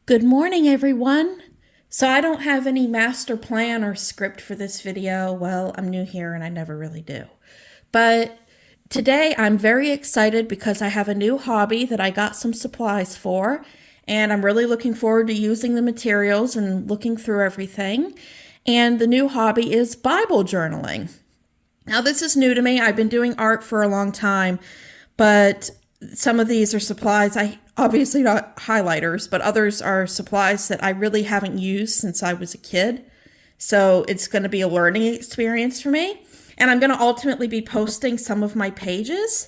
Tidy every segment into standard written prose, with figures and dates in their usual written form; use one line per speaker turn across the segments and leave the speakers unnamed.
Good morning, everyone. So I don't have any master plan or script for this video. Well, I'm new here and I never really do. But today I'm very excited because I have a new hobby that I got some supplies for, and I'm really looking forward to using the materials and looking through everything. And the new hobby is Bible journaling. Now, this is new to me. I've been doing art for a long time, but some of these are supplies obviously not highlighters, but others are supplies that I really haven't used since I was a kid. So it's going to be a learning experience for me. And I'm going to ultimately be posting some of my pages.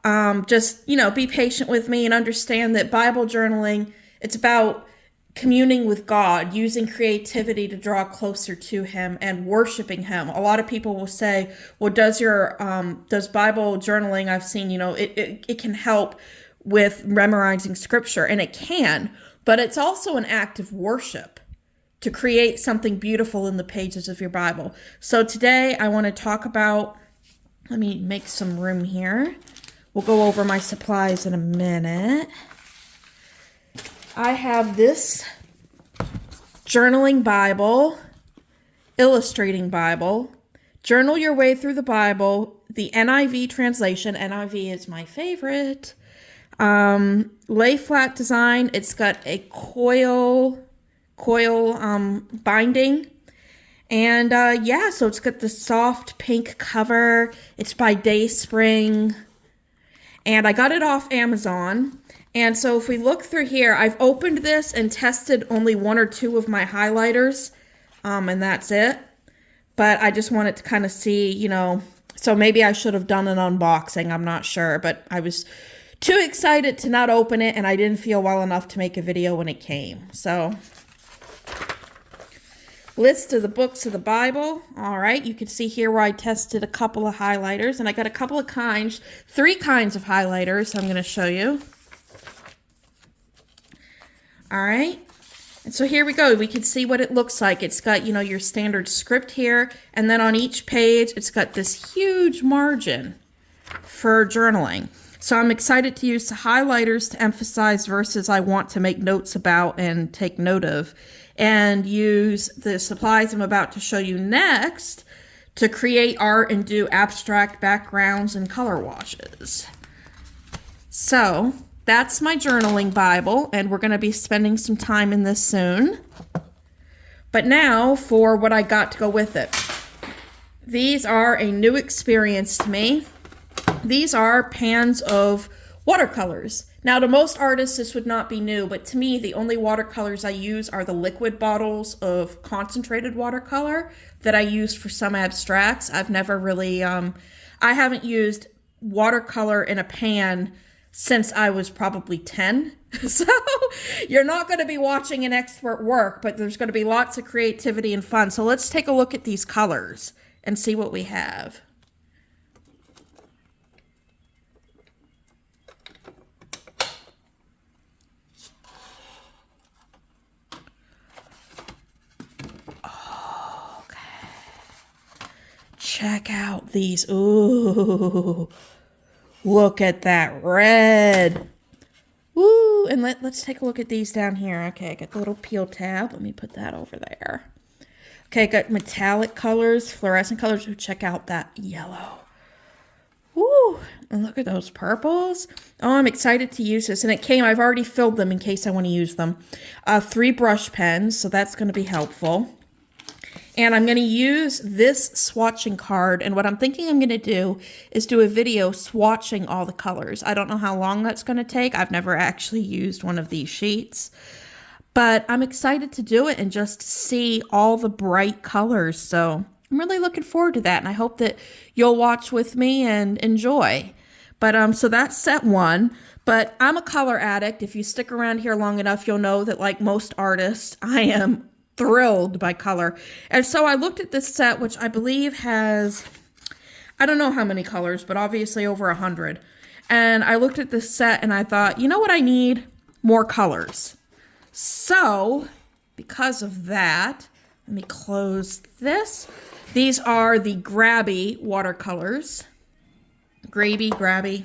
Just, be patient with me and understand that Bible journaling, it's about communing with God, using creativity to draw closer to Him and worshiping Him. A lot of people will say, well, does Bible journaling, I've seen, it can help with memorizing scripture, and it can, but it's also an act of worship to create something beautiful in the pages of your Bible. So today I want to talk about, let me make some room here. We'll go over my supplies in a minute. I have this journaling Bible, illustrating Bible, Journal Your Way Through the Bible, the NIV translation. NIV is my favorite. Lay flat design. It's got a coil binding. And so it's got the soft pink cover. It's by Dayspring. And I got it off Amazon. And so if we look through here, I've opened this and tested only one or two of my highlighters, and that's it. But I just wanted to kind of see, so maybe I should have done an unboxing, I'm not sure. But I was too excited to not open it, and I didn't feel well enough to make a video when it came. So, list of the books of the Bible. All right, you can see here where I tested a couple of highlighters, and I got a couple of kinds, 3 kinds of highlighters I'm going to show you. All right, and so here we go. We can see what it looks like. It's got, your standard script here, and then on each page, it's got this huge margin for journaling. So I'm excited to use the highlighters to emphasize verses I want to make notes about and take note of, and use the supplies I'm about to show you next to create art and do abstract backgrounds and color washes. So that's my journaling Bible, and we're going to be spending some time in this soon. But now for what I got to go with it. These are a new experience to me. These are pans of watercolors. Now, to most artists, this would not be new, but to me, the only watercolors I use are the liquid bottles of concentrated watercolor that I use for some abstracts. I've never really, I haven't used watercolor in a pan since I was probably 10. So you're not going to be watching an expert work, but there's going to be lots of creativity and fun. So let's take a look at these colors and see what we have. Check out these. Ooh, look at that red. Ooh, and let's take a look at these down here. Okay, I got the little peel tab. Let me put that over there. Okay, I got metallic colors, fluorescent colors. Ooh, check out that yellow. Ooh, and look at those purples. Oh, I'm excited to use this. And I've already filled them in case I want to use them. 3 brush pens, so that's going to be helpful. And I'm going to use this swatching card, and what I'm thinking I'm going to do is do a video swatching all the colors. I don't know how long that's going to take. I've never actually used one of these sheets, but I'm excited to do it and just see all the bright colors. So I'm really looking forward to that, and I hope that you'll watch with me and enjoy. But so that's set 1. But I'm a color addict. If you stick around here long enough, you'll know that, like most artists, I am thrilled by color. And so I looked at this set, which I believe has, I don't know how many colors, but obviously over 100. And I looked at this set and I thought, you know what I need? More colors. So because of that, let me close this. These are the Grabby watercolors. Grabby.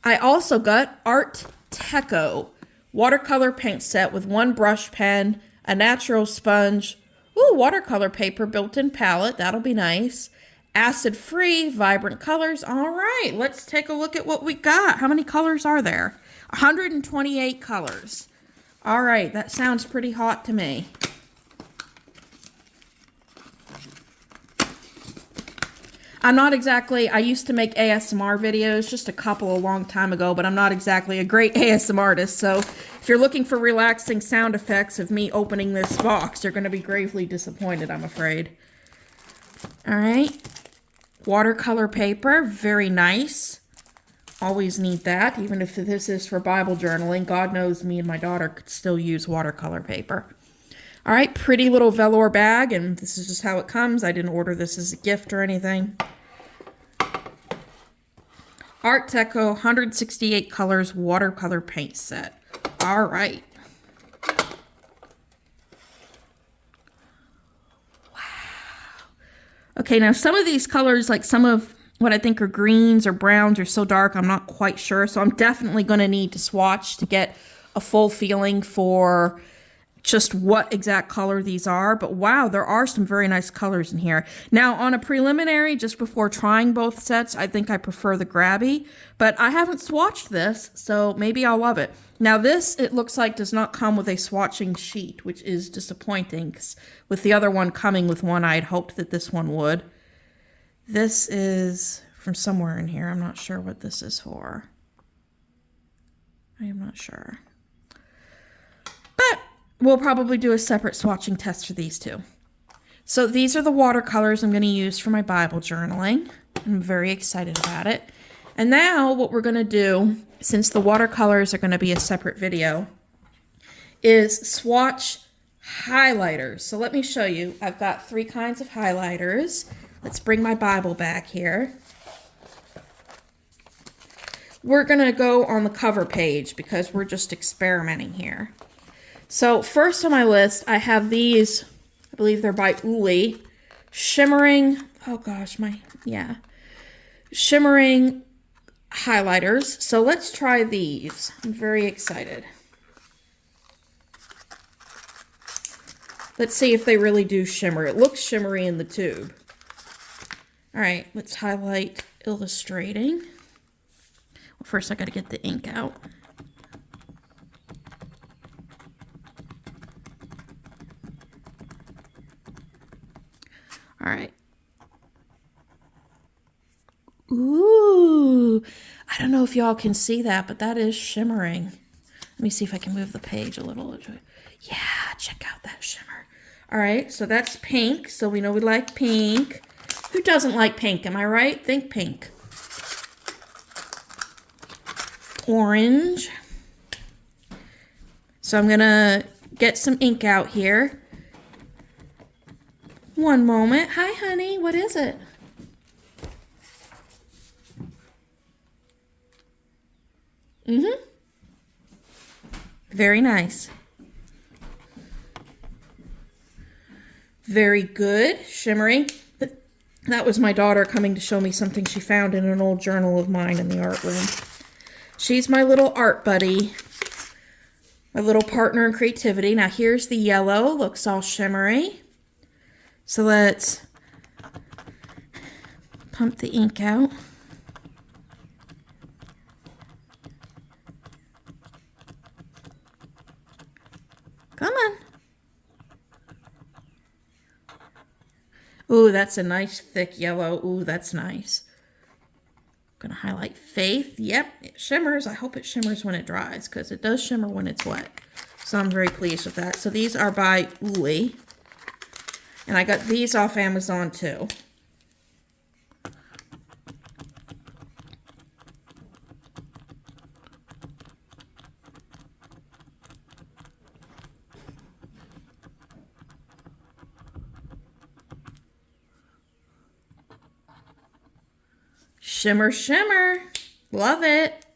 I also got Art Techo watercolor paint set with 1 brush pen, a natural sponge, ooh, watercolor paper, built-in palette, that'll be nice, acid-free, vibrant colors. All right, let's take a look at what we got. How many colors are there? 128 colors. All right, that sounds pretty hot to me. I'm not exactly, I used to make ASMR videos, just a couple a long time ago, but I'm not exactly a great ASMR artist, so if you're looking for relaxing sound effects of me opening this box, you're going to be gravely disappointed, I'm afraid. All right, watercolor paper, very nice. Always need that, even if this is for Bible journaling. God knows me and my daughter could still use watercolor paper. All right, pretty little velour bag, and this is just how it comes. I didn't order this as a gift or anything. Art Deco 168 colors watercolor paint set. All right. Wow. Okay, now some of these colors, like some of what I think are greens or browns, are so dark, I'm not quite sure. So I'm definitely going to need to swatch to get a full feeling for just what exact color these are. But wow, there are some very nice colors in here. Now, on a preliminary, just before trying both sets, I think I prefer the Grabby, but I haven't swatched this, so maybe I'll love it. Now this, it looks like, does not come with a swatching sheet, which is disappointing, 'cause with the other one coming with one, I had hoped that this one would. This is from somewhere in here. I'm not sure what this is for. I am not sure. But we'll probably do a separate swatching test for these two. So these are the watercolors I'm going to use for my Bible journaling. I'm very excited about it. And now what we're going to do, since the watercolors are going to be a separate video, is swatch highlighters. So let me show you. I've got 3 kinds of highlighters. Let's bring my Bible back here. We're going to go on the cover page because we're just experimenting here. So first on my list, I have these, I believe they're by Uli, shimmering, oh gosh, shimmering highlighters. So let's try these. I'm very excited. Let's see if they really do shimmer. It looks shimmery in the tube. All right, let's highlight illustrating. Well, first I got to get the ink out. All right. Ooh, I don't know if y'all can see that, but that is shimmering. Let me see if I can move the page a little. Yeah, check out that shimmer. All right, so that's pink. So we know we like pink. Who doesn't like pink? Am I right? Think pink. Orange. So I'm gonna get some ink out here. One moment. Hi, honey. What is it? Very nice. Very good. Shimmering. That was my daughter coming to show me something she found in an old journal of mine in the art room. She's my little art buddy. My little partner in creativity. Now here's the yellow. Looks all shimmery. So let's pump the ink out. Come on. Ooh, that's a nice thick yellow. Ooh, that's nice. I'm gonna highlight Faith. Yep, it shimmers. I hope it shimmers when it dries because it does shimmer when it's wet. So I'm very pleased with that. So these are by Uli. And I got these off Amazon too. Shimmer, shimmer. Love it.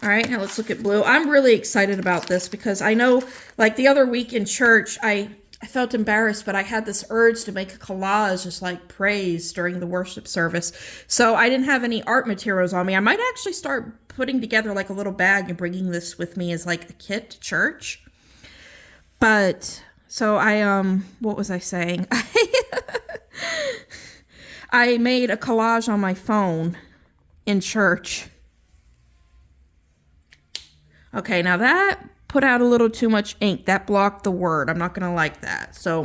All right, now let's look at blue. I'm really excited about this because I know, like the other week in church, I I felt embarrassed, but I had this urge to make a collage, just like praise during the worship service. So I didn't have any art materials on me. I might actually start putting together like a little bag and bringing this with me as like a kit to church. But so what was I saying? I made a collage on my phone in church. Okay, now that put out a little too much ink. That blocked the word. I'm not going to like that. So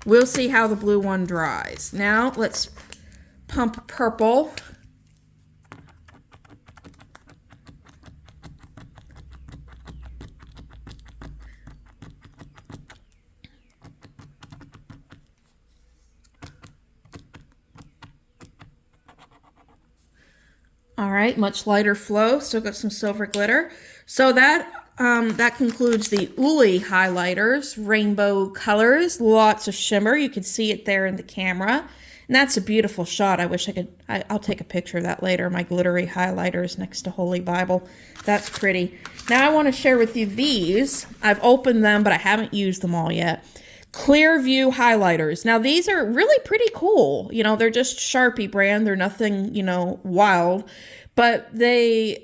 we'll see how the blue one dries. Now let's pump purple. All right, much lighter flow. Still got some silver glitter. So that concludes the Uli highlighters, rainbow colors, lots of shimmer. You can see it there in the camera. And that's a beautiful shot. I wish I could, I'll take a picture of that later. My glittery highlighters next to Holy Bible. That's pretty. Now I want to share with you these. I've opened them, but I haven't used them all yet. Clearview highlighters. Now these are really pretty cool. You know, they're just Sharpie brand. They're nothing, you know, wild, but they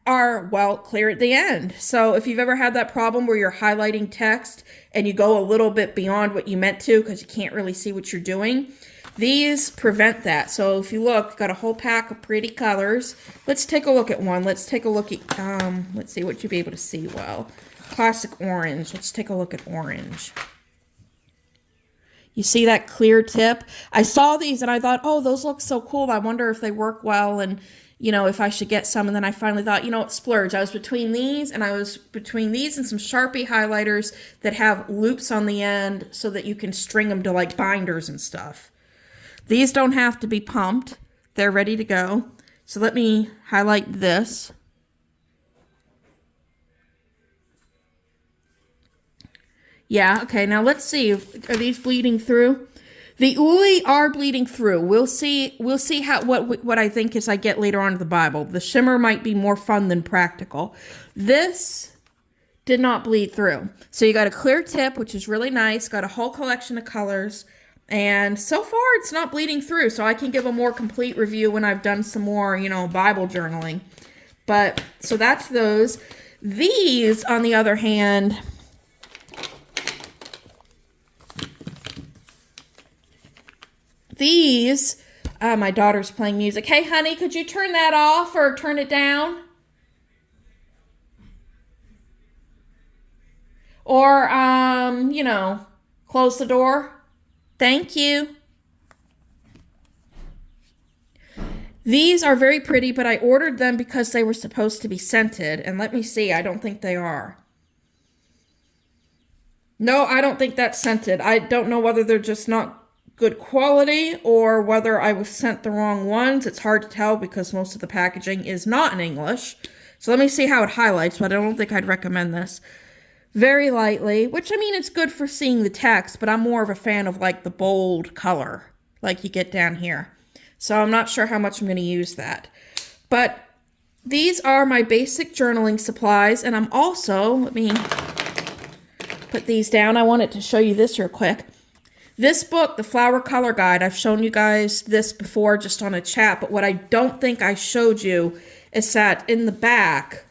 are, well, clear at the end. So if you've ever had that problem where you're highlighting text and you go a little bit beyond what you meant to because you can't really see what you're doing, these prevent that. So if you look, got a whole pack of pretty colors. Let's take a look at one. Let's take a look at, let's see what you'll be able to see well. Classic orange. Let's take a look at orange. You see that clear tip? I saw these and I thought, oh, those look so cool. I wonder if they work well and, you know, if I should get some. And then I finally thought, you know what, splurge. I was between these and some Sharpie highlighters that have loops on the end so that you can string them to like binders and stuff. These don't have to be pumped. They're ready to go. So let me highlight this. Yeah, okay, now let's see. Are these bleeding through? The Uli are bleeding through. We'll see how what I think as I get later on to the Bible. The shimmer might be more fun than practical. This did not bleed through. So you got a clear tip, which is really nice. Got a whole collection of colors. And so far it's not bleeding through. So I can give a more complete review when I've done some more, you know, Bible journaling. But so that's those. These, on the other hand, my daughter's playing music. Hey, honey, could you turn that off or turn it down? Or, you know, close the door. Thank you. These are very pretty, but I ordered them because they were supposed to be scented. And let me see, I don't think they are. No, I don't think that's scented. I don't know whether they're just not good quality or whether I was sent the wrong ones. It's hard to tell because most of the packaging is not in English. So let me see how it highlights, but I don't think I'd recommend this. Very lightly, which I mean, it's good for seeing the text, but I'm more of a fan of like the bold color like you get down here. So I'm not sure how much I'm going to use that. But these are my basic journaling supplies, and I'm also, let me put these down. I wanted to show you this real quick. This book, The Flower Color Guide, I've shown you guys this before just on a chat, but what I don't think I showed you is that in the back,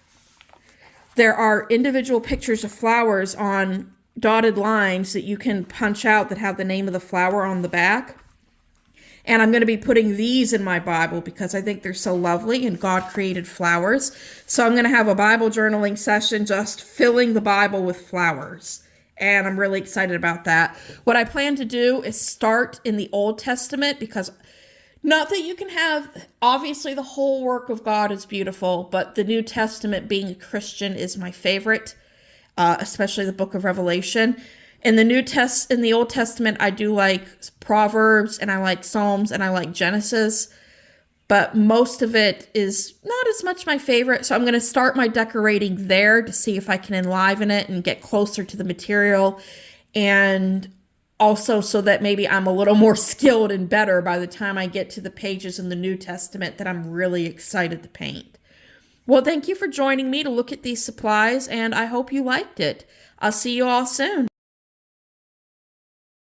there are individual pictures of flowers on dotted lines that you can punch out that have the name of the flower on the back. And I'm going to be putting these in my Bible because I think they're so lovely and God created flowers. So I'm going to have a Bible journaling session just filling the Bible with flowers. And I'm really excited about that. What I plan to do is start in the Old Testament because not that you can have, obviously the whole work of God is beautiful, but the New Testament, being a Christian, is my favorite, especially the book of Revelation. In the Old Testament, I do like Proverbs and I like Psalms and I like Genesis, but most of it is not as much my favorite. So I'm going to start my decorating there to see if I can enliven it and get closer to the material. And also so that maybe I'm a little more skilled and better by the time I get to the pages in the New Testament that I'm really excited to paint. Well, thank you for joining me to look at these supplies, and I hope you liked it. I'll see you all soon.